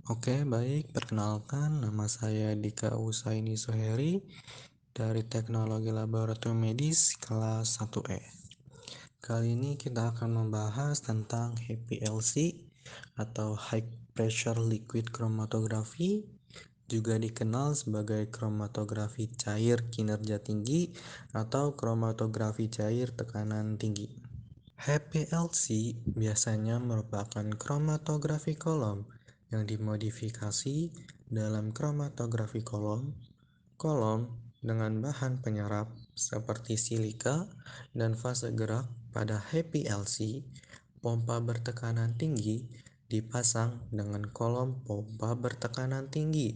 Oke, baik. Perkenalkan, nama saya Dika Usaini Suheri dari Teknologi Laboratorium Medis kelas 1E. Kali ini kita akan membahas tentang HPLC atau High Pressure Liquid Chromatography, juga dikenal sebagai kromatografi cair kinerja tinggi atau kromatografi cair tekanan tinggi. HPLC biasanya merupakan kromatografi kolom yang dimodifikasi dalam kromatografi kolom dengan bahan penyerap seperti silika dan fase gerak. Pada HPLC, pompa bertekanan tinggi dipasang dengan kolom pompa bertekanan tinggi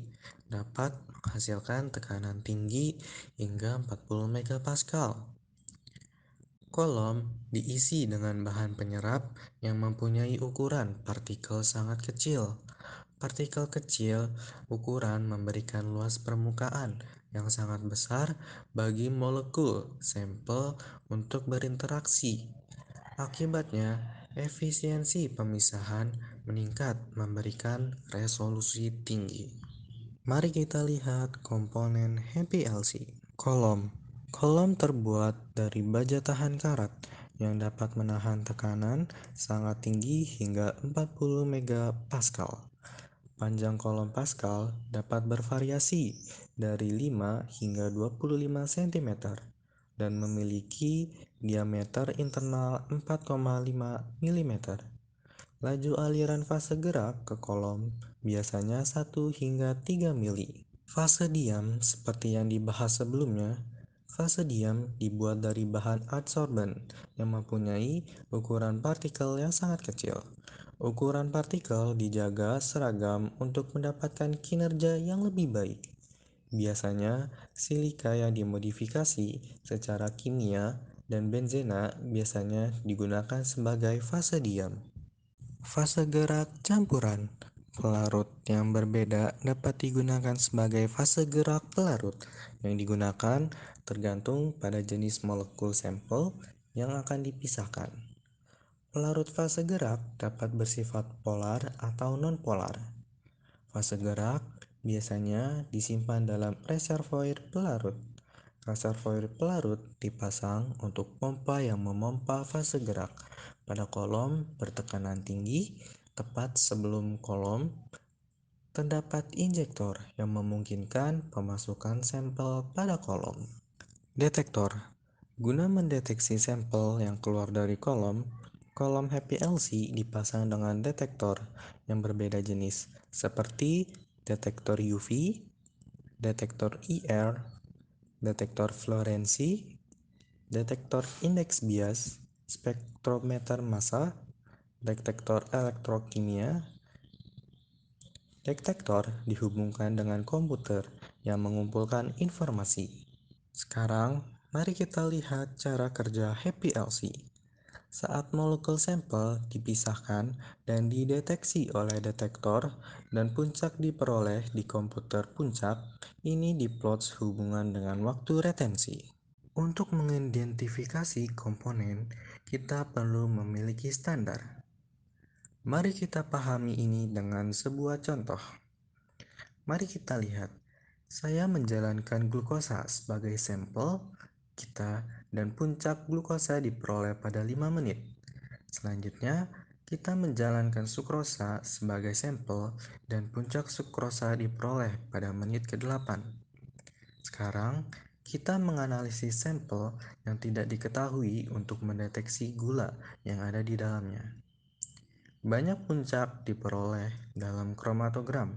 dapat menghasilkan tekanan tinggi hingga 40 megapascal. Kolom diisi dengan bahan penyerap yang mempunyai ukuran partikel sangat kecil. Partikel kecil ukuran memberikan luas permukaan yang sangat besar bagi molekul sampel untuk berinteraksi. Akibatnya, efisiensi pemisahan meningkat memberikan resolusi tinggi. Mari kita lihat komponen HPLC. Kolom terbuat dari baja tahan karat yang dapat menahan tekanan sangat tinggi hingga 40 megapascal. Panjang kolom Pascal dapat bervariasi dari 5 hingga 25 cm dan memiliki diameter internal 4,5 mm. Laju aliran fase gerak ke kolom biasanya 1 hingga 3 mili. Fase diam seperti yang dibahas sebelumnya, fase diam dibuat dari bahan adsorben yang mempunyai ukuran partikel yang sangat kecil. Ukuran partikel dijaga seragam untuk mendapatkan kinerja yang lebih baik. Biasanya, silika yang dimodifikasi secara kimia dan benzena biasanya digunakan sebagai fase diam. Fase gerak campuran pelarut yang berbeda dapat digunakan sebagai fase gerak pelarut yang digunakan tergantung pada jenis molekul sampel yang akan dipisahkan. Pelarut fase gerak dapat bersifat polar atau non-polar. Fase gerak biasanya disimpan dalam reservoir pelarut. Reservoir pelarut dipasang untuk pompa yang memompa fase gerak pada kolom bertekanan tinggi. Tepat sebelum kolom terdapat injektor yang memungkinkan pemasukan sampel pada kolom. Detektor. Guna mendeteksi sampel yang keluar dari kolom HPLC dipasang dengan detektor yang berbeda jenis, seperti detektor UV, detektor IR, detektor fluorensi, detektor indeks bias, spektrometer massa, detektor elektrokimia. Detektor dihubungkan dengan komputer yang mengumpulkan informasi. Sekarang, mari kita lihat cara kerja HPLC. Saat molekul sampel dipisahkan dan dideteksi oleh detektor dan puncak diperoleh di komputer puncak, ini diplot sehubungan dengan waktu retensi. Untuk mengidentifikasi komponen, kita perlu memiliki standar. Mari kita pahami ini dengan sebuah contoh. Mari kita lihat. Saya menjalankan glukosa sebagai sampel kita dan puncak glukosa diperoleh pada 5 menit. Selanjutnya, kita menjalankan sukrosa sebagai sampel dan puncak sukrosa diperoleh pada menit ke-8. Sekarang, kita menganalisis sampel yang tidak diketahui untuk mendeteksi gula yang ada di dalamnya. Banyak puncak diperoleh dalam kromatogram.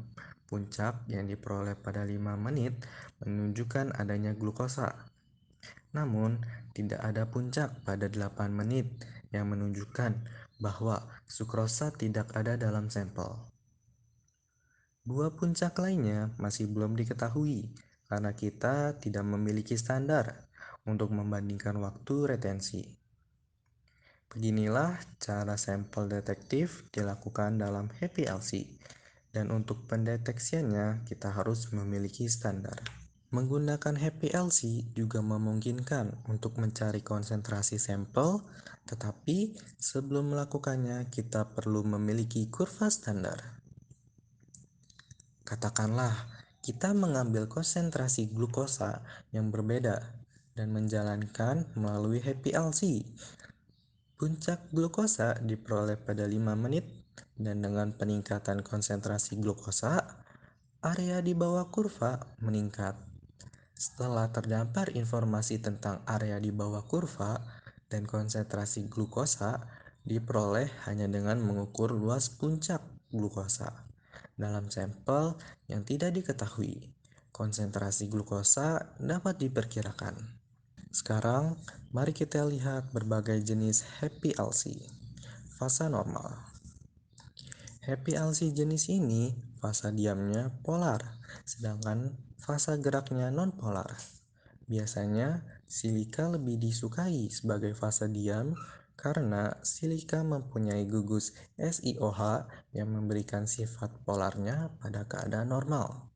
Puncak yang diperoleh pada 5 menit menunjukkan adanya glukosa. Namun, tidak ada puncak pada 8 menit yang menunjukkan bahwa sukrosa tidak ada dalam sampel. Dua puncak lainnya masih belum diketahui karena kita tidak memiliki standar untuk membandingkan waktu retensi. Beginilah cara sampel detektif dilakukan dalam HPLC, dan untuk pendeteksiannya kita harus memiliki standar. Menggunakan HPLC juga memungkinkan untuk mencari konsentrasi sampel, tetapi sebelum melakukannya kita perlu memiliki kurva standar. Katakanlah, kita mengambil konsentrasi glukosa yang berbeda dan menjalankan melalui happy LC. Puncak glukosa diperoleh pada 5 menit dan dengan peningkatan konsentrasi glukosa, area di bawah kurva meningkat. Setelah terdampar informasi tentang area di bawah kurva dan konsentrasi glukosa diperoleh hanya dengan mengukur luas puncak glukosa dalam sampel yang tidak diketahui. Konsentrasi glukosa dapat diperkirakan. Sekarang, mari kita lihat berbagai jenis happy LC. Fase normal. Happy LC jenis ini fase diamnya polar, sedangkan fase geraknya non-polar. Biasanya, silika lebih disukai sebagai fase diam karena silika mempunyai gugus SiOH yang memberikan sifat polarnya pada keadaan normal.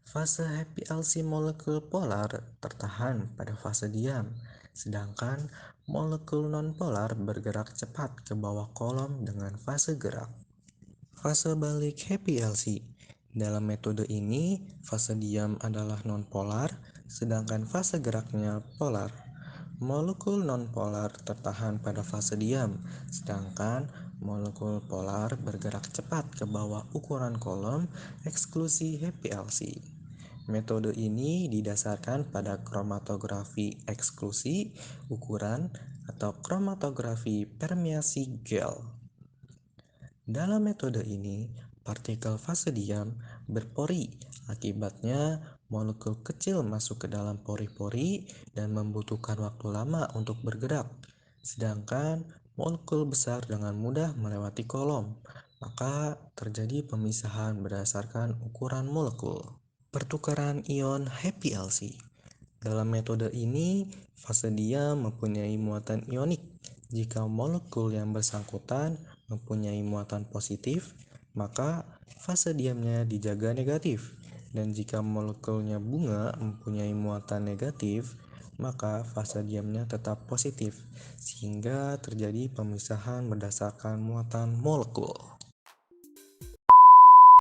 Fase happy LC molekul polar tertahan pada fase diam, sedangkan molekul nonpolar bergerak cepat ke bawah kolom dengan fase gerak. Fase balik happy LC. Dalam metode ini, fase diam adalah nonpolar, sedangkan fase geraknya polar. Molekul nonpolar tertahan pada fase diam, sedangkan molekul polar bergerak cepat ke bawah ukuran kolom eksklusi happy LC. Metode ini didasarkan pada kromatografi eksklusi ukuran atau kromatografi permeasi gel. Dalam metode ini, partikel fase diam berpori, akibatnya molekul kecil masuk ke dalam pori-pori dan membutuhkan waktu lama untuk bergerak. Sedangkan molekul besar dengan mudah melewati kolom, maka terjadi pemisahan berdasarkan ukuran molekul. Pertukaran ion happy LC. Dalam metode ini, fase diam mempunyai muatan ionik. Jika molekul yang bersangkutan mempunyai muatan positif, maka fase diamnya dijaga negatif. Dan jika molekulnya bunga mempunyai muatan negatif, maka fase diamnya tetap positif, sehingga terjadi pemisahan berdasarkan muatan molekul.